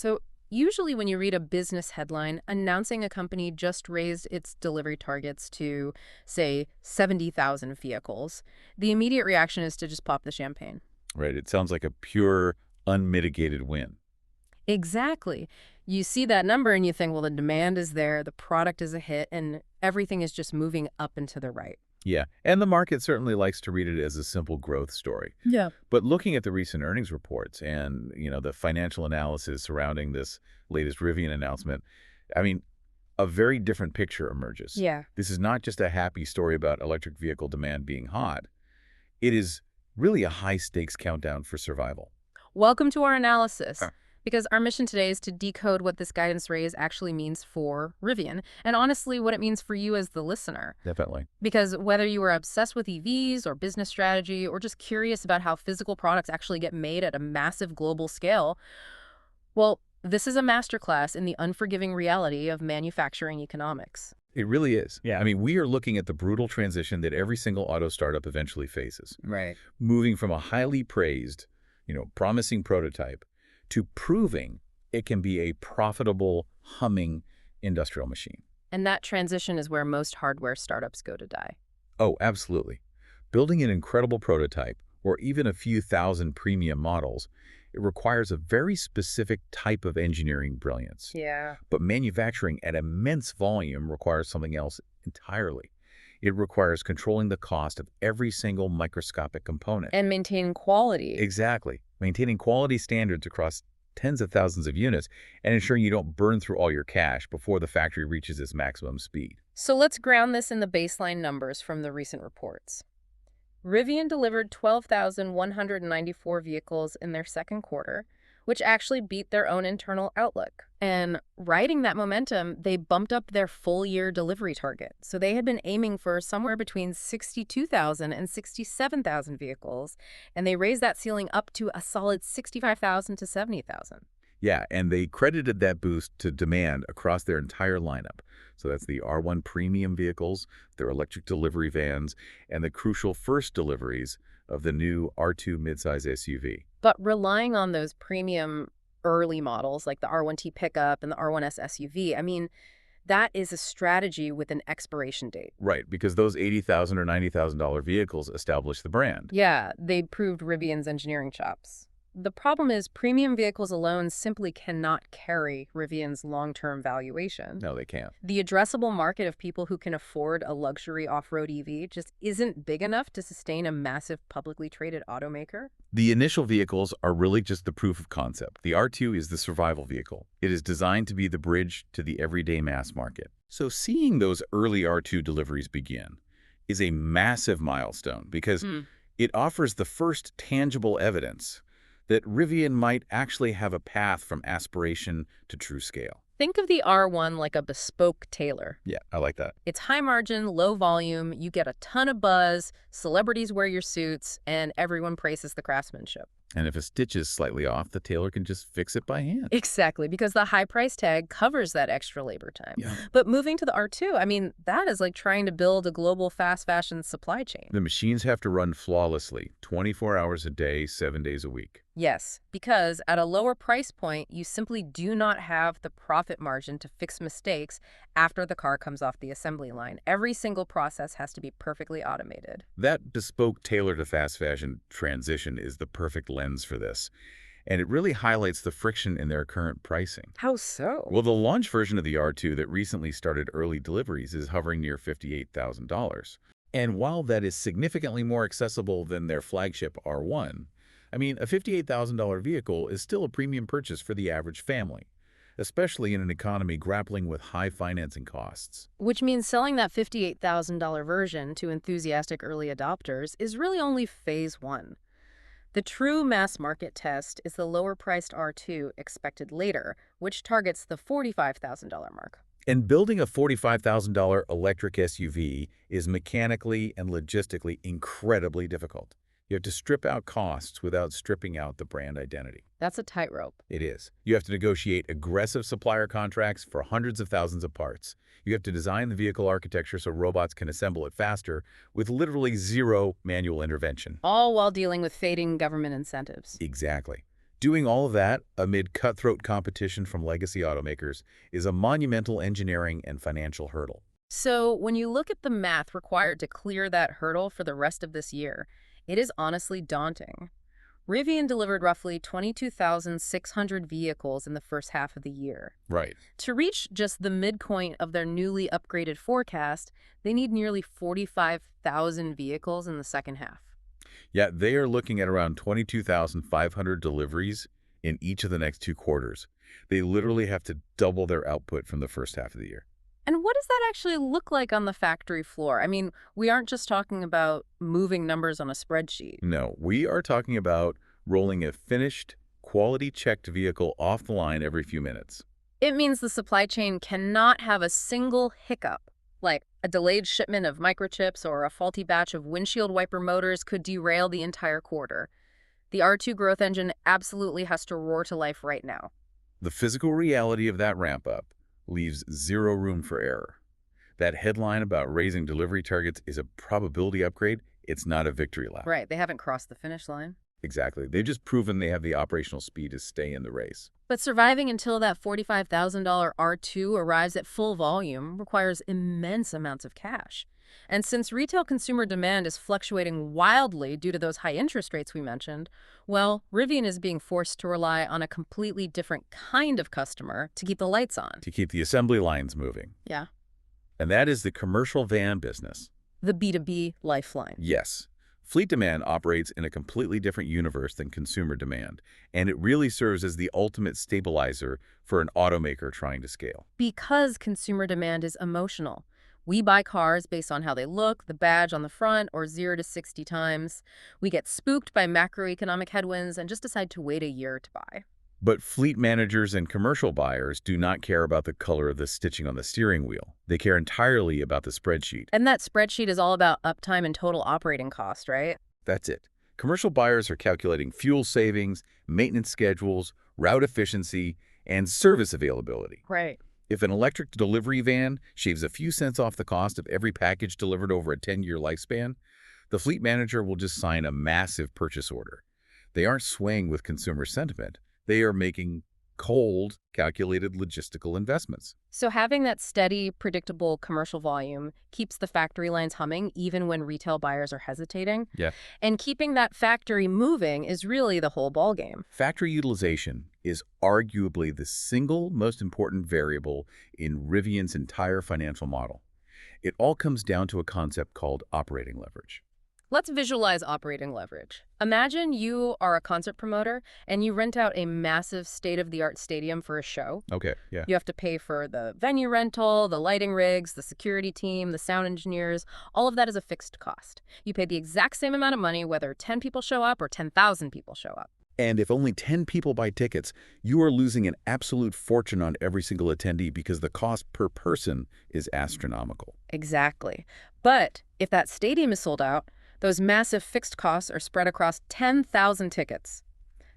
So usually when you read a business headline announcing a company just raised its delivery targets to, say, 70,000 vehicles, the immediate reaction is to just pop the champagne. Right. It sounds like a pure, unmitigated win. Exactly. You see that number and you think, well, the demand is there, the product is a hit, and everything is just moving up and to the right. Yeah, and the market certainly likes to read it as a simple growth story. Yeah. But looking at the recent earnings reports and, the financial analysis surrounding this latest Rivian announcement, I mean, a very different picture emerges. Yeah. This is not just a happy story about electric vehicle demand being hot. It is really a high-stakes countdown for survival. Welcome to our analysis. Huh. Because our mission today is to decode what this guidance raise actually means for Rivian, and honestly, what it means for you as the listener. Definitely. Because whether you are obsessed with EVs or business strategy or just curious about how physical products actually get made at a massive global scale, well, this is a masterclass in the unforgiving reality of manufacturing economics. It really is. Yeah. I mean, we are looking at the brutal transition that every single auto startup eventually faces. Right. Moving from a highly praised, promising prototype to proving it can be a profitable, humming industrial machine. And that transition is where most hardware startups go to die. Oh, absolutely. Building an incredible prototype, or even a few thousand premium models, it requires a very specific type of engineering brilliance. Yeah. But manufacturing at immense volume requires something else entirely. It requires controlling the cost of every single microscopic component. And maintaining quality. Exactly. Maintaining quality standards across tens of thousands of units and ensuring you don't burn through all your cash before the factory reaches its maximum speed. So let's ground this in the baseline numbers from the recent reports. Rivian delivered 12,194 vehicles in their second quarter, which actually beat their own internal outlook. And riding that momentum, they bumped up their full-year delivery target. So they had been aiming for somewhere between 62,000 and 67,000 vehicles, and they raised that ceiling up to a solid 65,000 to 70,000. Yeah, and they credited that boost to demand across their entire lineup. So that's the R1 premium vehicles, their electric delivery vans, and the crucial first deliveries of the new R2 midsize SUV. But relying on those premium early models like the R1T pickup and the R1S SUV, I mean, that is a strategy with an expiration date. Right, because those $80,000 or $90,000 vehicles establish the brand. Yeah, they proved Rivian's engineering chops. The problem is premium vehicles alone simply cannot carry Rivian's long-term valuation. No, they can't. The addressable market of people who can afford a luxury off-road EV just isn't big enough to sustain a massive publicly traded automaker. The initial vehicles are really just the proof of concept. The R2 is the survival vehicle. It is designed to be the bridge to the everyday mass market. So seeing those early R2 deliveries begin is a massive milestone because it offers the first tangible evidence that Rivian might actually have a path from aspiration to true scale. Think of the R1 like a bespoke tailor. Yeah, I like that. It's high margin, low volume, you get a ton of buzz, celebrities wear your suits, and everyone praises the craftsmanship. And if a stitch is slightly off, the tailor can just fix it by hand. Exactly, because the high price tag covers that extra labor time. Yeah. But moving to the R2, I mean, that is like trying to build a global fast fashion supply chain. The machines have to run flawlessly, 24 hours a day, 7 days a week. Yes, because at a lower price point, you simply do not have the profit margin to fix mistakes after the car comes off the assembly line. Every single process has to be perfectly automated. That bespoke tailor to fast fashion transition is the perfect lens for this. And it really highlights the friction in their current pricing. How so? Well, the launch version of the R2 that recently started early deliveries is hovering near $58,000. And while that is significantly more accessible than their flagship R1, I mean, a $58,000 vehicle is still a premium purchase for the average family, especially in an economy grappling with high financing costs. Which means selling that $58,000 version to enthusiastic early adopters is really only phase one. The true mass market test is the lower-priced R2 expected later, which targets the $45,000 mark. And building a $45,000 electric SUV is mechanically and logistically incredibly difficult. You have to strip out costs without stripping out the brand identity. That's a tightrope. It is. You have to negotiate aggressive supplier contracts for hundreds of thousands of parts. You have to design the vehicle architecture so robots can assemble it faster with literally zero manual intervention. All while dealing with fading government incentives. Exactly. Doing all of that amid cutthroat competition from legacy automakers is a monumental engineering and financial hurdle. So, when you look at the math required to clear that hurdle for the rest of this year, it is honestly daunting. Rivian delivered roughly 22,600 vehicles in the first half of the year. Right. To reach just the midpoint of their newly upgraded forecast, they need nearly 45,000 vehicles in the second half. Yeah, they are looking at around 22,500 deliveries in each of the next 2 quarters. They literally have to double their output from the first half of the year. And what does that actually look like on the factory floor? I mean, we aren't just talking about moving numbers on a spreadsheet. No, we are talking about rolling a finished, quality-checked vehicle off the line every few minutes. It means the supply chain cannot have a single hiccup, like a delayed shipment of microchips or a faulty batch of windshield wiper motors could derail the entire quarter. The R2 growth engine absolutely has to roar to life right now. The physical reality of that ramp-up leaves zero room for error. That headline about raising delivery targets is a probability upgrade. It's not a victory lap. Right, they haven't crossed the finish line. Exactly. They've just proven they have the operational speed to stay in the race. But surviving until that $45,000 R2 arrives at full volume requires immense amounts of cash. And since retail consumer demand is fluctuating wildly due to those high interest rates we mentioned, well, Rivian is being forced to rely on a completely different kind of customer to keep the lights on. To keep the assembly lines moving. Yeah. And that is the commercial van business. The B2B lifeline. Yes. Fleet demand operates in a completely different universe than consumer demand, and it really serves as the ultimate stabilizer for an automaker trying to scale. Because consumer demand is emotional. We buy cars based on how they look, the badge on the front, or 0 to 60 times. We get spooked by macroeconomic headwinds and just decide to wait a year to buy. But fleet managers and commercial buyers do not care about the color of the stitching on the steering wheel. They care entirely about the spreadsheet. And that spreadsheet is all about uptime and total operating cost, right? That's it. Commercial buyers are calculating fuel savings, maintenance schedules, route efficiency, and service availability. Right. If an electric delivery van shaves a few cents off the cost of every package delivered over a 10-year lifespan, the fleet manager will just sign a massive purchase order. They aren't swaying with consumer sentiment. They are making cold, calculated logistical investments. So having that steady, predictable commercial volume keeps the factory lines humming even when retail buyers are hesitating. Yeah. And keeping that factory moving is really the whole ballgame. Factory utilization is arguably the single most important variable in Rivian's entire financial model. It all comes down to a concept called operating leverage. Let's visualize operating leverage. Imagine you are a concert promoter and you rent out a massive state-of-the-art stadium for a show. Okay, yeah. You have to pay for the venue rental, the lighting rigs, the security team, the sound engineers. All of that is a fixed cost. You pay the exact same amount of money whether 10 people show up or 10,000 people show up. And if only 10 people buy tickets, you are losing an absolute fortune on every single attendee because the cost per person is astronomical. Exactly. But if that stadium is sold out, those massive fixed costs are spread across 10,000 tickets.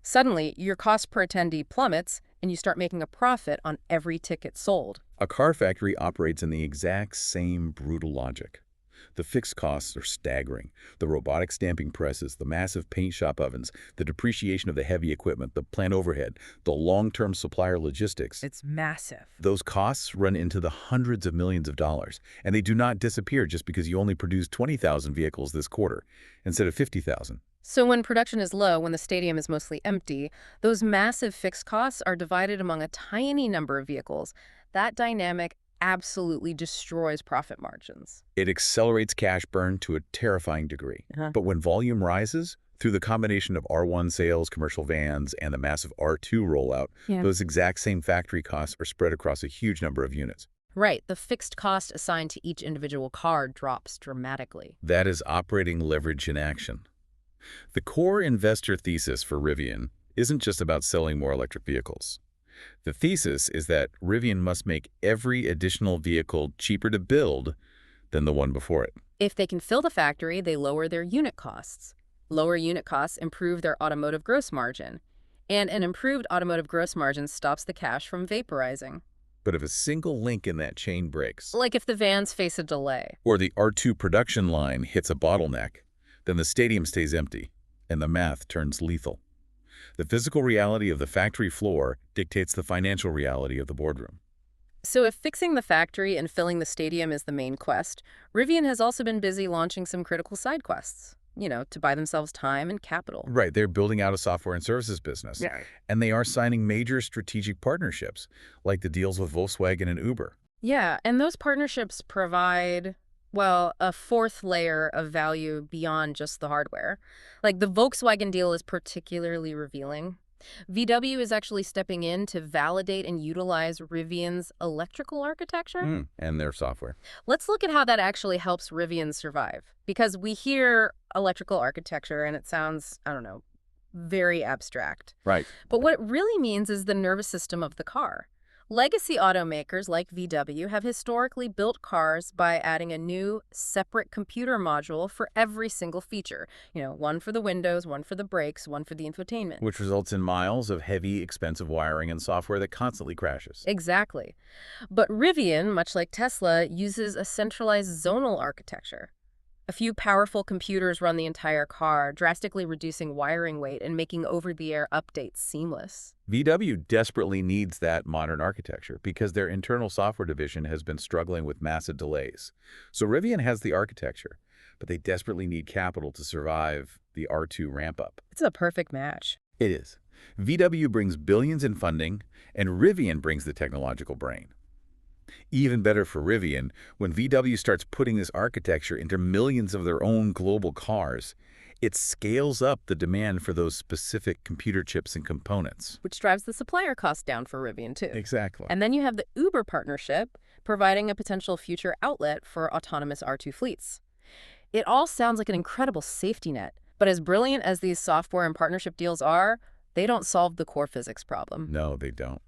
Suddenly, your cost per attendee plummets, and you start making a profit on every ticket sold. A car factory operates in the exact same brutal logic. The fixed costs are staggering. The robotic stamping presses, the massive paint shop ovens, the depreciation of the heavy equipment, the plant overhead, the long-term supplier logistics. It's massive. Those costs run into the hundreds of millions of dollars, and they do not disappear just because you only produced 20,000 vehicles this quarter instead of 50,000. So when production is low, when the stadium is mostly empty, those massive fixed costs are divided among a tiny number of vehicles. That dynamic absolutely destroys profit margins. It accelerates cash burn to a terrifying degree. But when volume rises, through the combination of R1 sales, commercial vans, and the massive R2 rollout, those exact same factory costs are spread across a huge number of units. Right. The fixed cost assigned to each individual car drops dramatically. That is operating leverage in action. The core investor thesis for Rivian isn't just about selling more electric vehicles. The thesis is that Rivian must make every additional vehicle cheaper to build than the one before it. If they can fill the factory, they lower their unit costs. Lower unit costs improve their automotive gross margin. And an improved automotive gross margin stops the cash from vaporizing. But if a single link in that chain breaks, Like if the vans face a delay. or the R2 production line hits a bottleneck, then the stadium stays empty and the math turns lethal. The physical reality of the factory floor dictates the financial reality of the boardroom. So if fixing the factory and filling the stadium is the main quest, Rivian has also been busy launching some critical side quests, to buy themselves time and capital. Right, they're building out a software and services business, Yeah. and they are signing major strategic partnerships, like the deals with Volkswagen and Uber. Yeah, and those partnerships provide, well, a fourth layer of value beyond just the hardware. Like the Volkswagen deal is particularly revealing. VW is actually stepping in to validate and utilize Rivian's electrical architecture. And their software. Let's look at how that actually helps Rivian survive. Because we hear electrical architecture and it sounds, I don't know, very abstract. Right. But what it really means is the nervous system of the car. Legacy automakers like VW have historically built cars by adding a new, separate computer module for every single feature. One for the windows, one for the brakes, one for the infotainment. Which results in miles of heavy, expensive wiring and software that constantly crashes. Exactly. But Rivian, much like Tesla, uses a centralized zonal architecture. A few powerful computers run the entire car, drastically reducing wiring weight and making over-the-air updates seamless. VW desperately needs that modern architecture because their internal software division has been struggling with massive delays. So Rivian has the architecture, but they desperately need capital to survive the R2 ramp-up. It's a perfect match. It is. VW brings billions in funding, and Rivian brings the technological brain. Even better for Rivian, when VW starts putting this architecture into millions of their own global cars, it scales up the demand for those specific computer chips and components. Which drives the supplier cost down for Rivian, too. Exactly. And then you have the Uber partnership, providing a potential future outlet for autonomous R2 fleets. It all sounds like an incredible safety net, but as brilliant as these software and partnership deals are, they don't solve the core physics problem. No, they don't.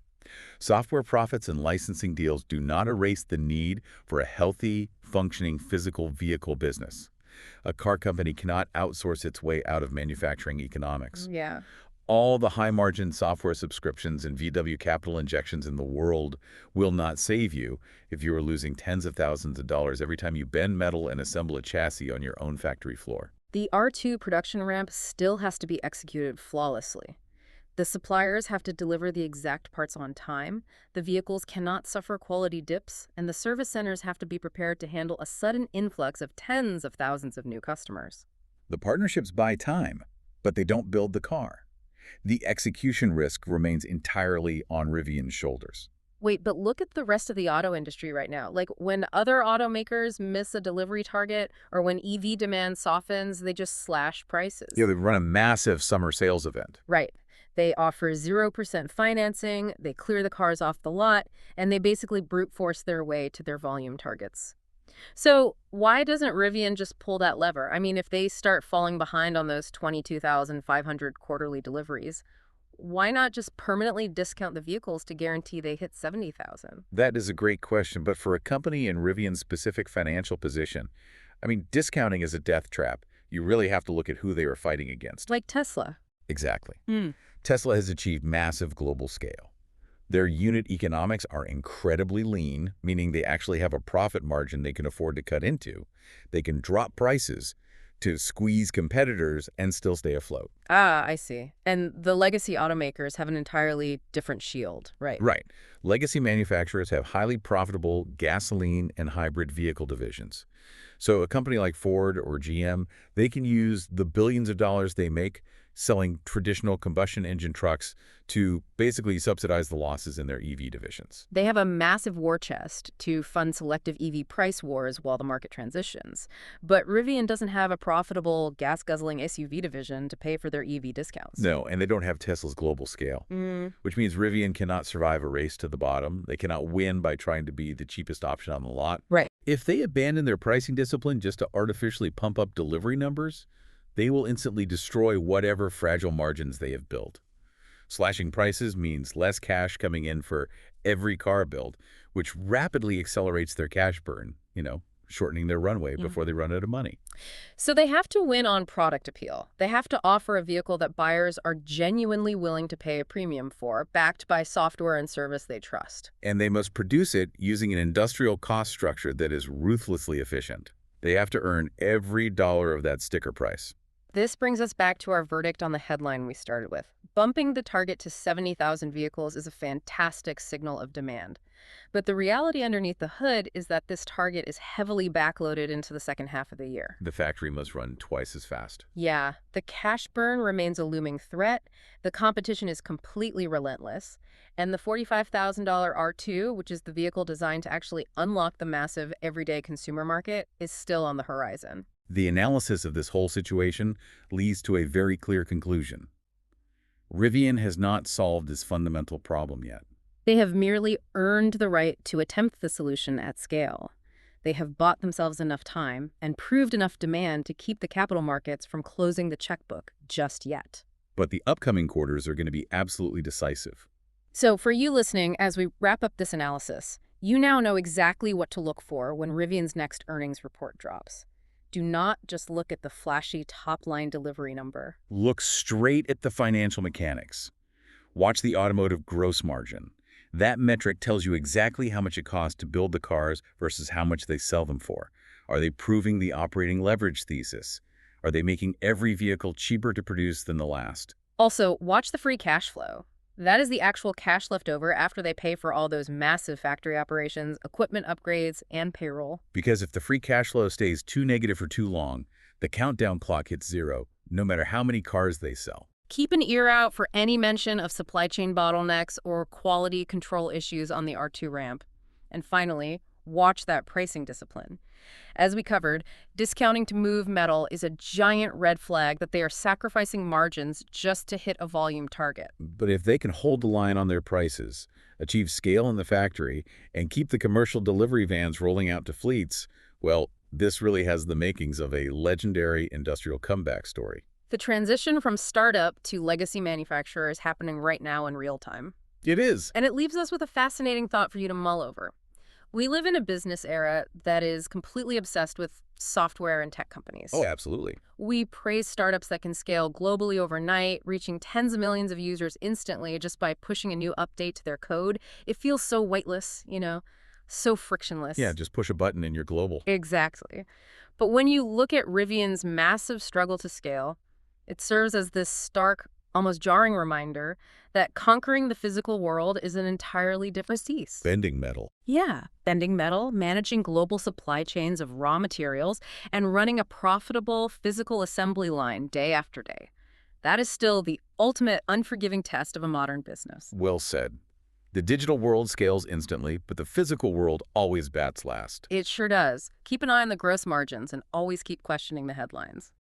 Software profits and licensing deals do not erase the need for a healthy, functioning physical vehicle business. A car company cannot outsource its way out of manufacturing economics. Yeah. All the high-margin software subscriptions and VW capital injections in the world will not save you if you are losing tens of thousands of dollars every time you bend metal and assemble a chassis on your own factory floor. The R2 production ramp still has to be executed flawlessly. The suppliers have to deliver the exact parts on time, the vehicles cannot suffer quality dips, and the service centers have to be prepared to handle a sudden influx of tens of thousands of new customers. The partnerships buy time, but they don't build the car. The execution risk remains entirely on Rivian's shoulders. Wait, but look at the rest of the auto industry right now. Like when other automakers miss a delivery target or when EV demand softens, they just slash prices. Yeah, they run a massive summer sales event. Right. They offer 0% financing, they clear the cars off the lot, and they basically brute force their way to their volume targets. So why doesn't Rivian just pull that lever? I mean, if they start falling behind on those 22,500 quarterly deliveries, why not just permanently discount the vehicles to guarantee they hit 70,000? That is a great question, but for a company in Rivian's specific financial position, discounting is a death trap. You really have to look at who they are fighting against. Like Tesla. Exactly. Tesla has achieved massive global scale. Their unit economics are incredibly lean, meaning they actually have a profit margin they can afford to cut into. They can drop prices to squeeze competitors and still stay afloat. Ah, I see. And the legacy automakers have an entirely different shield, right? Right. Legacy manufacturers have highly profitable gasoline and hybrid vehicle divisions. So a company like Ford or GM, they can use the billions of dollars they make selling traditional combustion engine trucks to basically subsidize the losses in their EV divisions. They have a massive war chest to fund selective EV price wars while the market transitions. But Rivian doesn't have a profitable gas-guzzling SUV division to pay for their EV discounts. No, and they don't have Tesla's global scale, which means Rivian cannot survive a race to the bottom. They cannot win by trying to be the cheapest option on the lot. Right. If they abandon their pricing discipline just to artificially pump up delivery numbers, they will instantly destroy whatever fragile margins they have built. Slashing prices means less cash coming in for every car build, which rapidly accelerates their cash burn, shortening their runway before they run out of money. So they have to win on product appeal. They have to offer a vehicle that buyers are genuinely willing to pay a premium for, backed by software and service they trust. And they must produce it using an industrial cost structure that is ruthlessly efficient. They have to earn every dollar of that sticker price. This brings us back to our verdict on the headline we started with. Bumping the target to 70,000 vehicles is a fantastic signal of demand. But the reality underneath the hood is that this target is heavily backloaded into the second half of the year. The factory must run twice as fast. Yeah, the cash burn remains a looming threat, the competition is completely relentless, and the $45,000 R2, which is the vehicle designed to actually unlock the massive everyday consumer market, is still on the horizon. The analysis of this whole situation leads to a very clear conclusion. Rivian has not solved this fundamental problem yet. They have merely earned the right to attempt the solution at scale. They have bought themselves enough time and proved enough demand to keep the capital markets from closing the checkbook just yet. But the upcoming quarters are going to be absolutely decisive. So for you listening, as we wrap up this analysis, you now know exactly what to look for when Rivian's next earnings report drops. Do not just look at the flashy top-line delivery number. Look straight at the financial mechanics. Watch the automotive gross margin. That metric tells you exactly how much it costs to build the cars versus how much they sell them for. Are they proving the operating leverage thesis? Are they making every vehicle cheaper to produce than the last? Also, watch the free cash flow. That is the actual cash left over after they pay for all those massive factory operations, equipment upgrades, and payroll. Because if the free cash flow stays too negative for too long, the countdown clock hits zero, no matter how many cars they sell. Keep an ear out for any mention of supply chain bottlenecks or quality control issues on the R2 ramp. And finally, watch that pricing discipline. As we covered, discounting to move metal is a giant red flag that they are sacrificing margins just to hit a volume target. But if they can hold the line on their prices, achieve scale in the factory, and keep the commercial delivery vans rolling out to fleets, well, this really has the makings of a legendary industrial comeback story. The transition from startup to legacy manufacturer is happening right now in real time. It is. And it leaves us with a fascinating thought for you to mull over. We live in a business era that is completely obsessed with software and tech companies. Oh, absolutely. We praise startups that can scale globally overnight, reaching tens of millions of users instantly just by pushing a new update to their code. It feels so weightless, so frictionless. Yeah, just push a button and you're global. Exactly. But when you look at Rivian's massive struggle to scale, it serves as this stark, almost jarring reminder that conquering the physical world is an entirely different beast. Bending metal. Yeah, bending metal, managing global supply chains of raw materials, and running a profitable physical assembly line day after day. That is still the ultimate unforgiving test of a modern business. Well said. The digital world scales instantly, but the physical world always bats last. It sure does. Keep an eye on the gross margins and always keep questioning the headlines.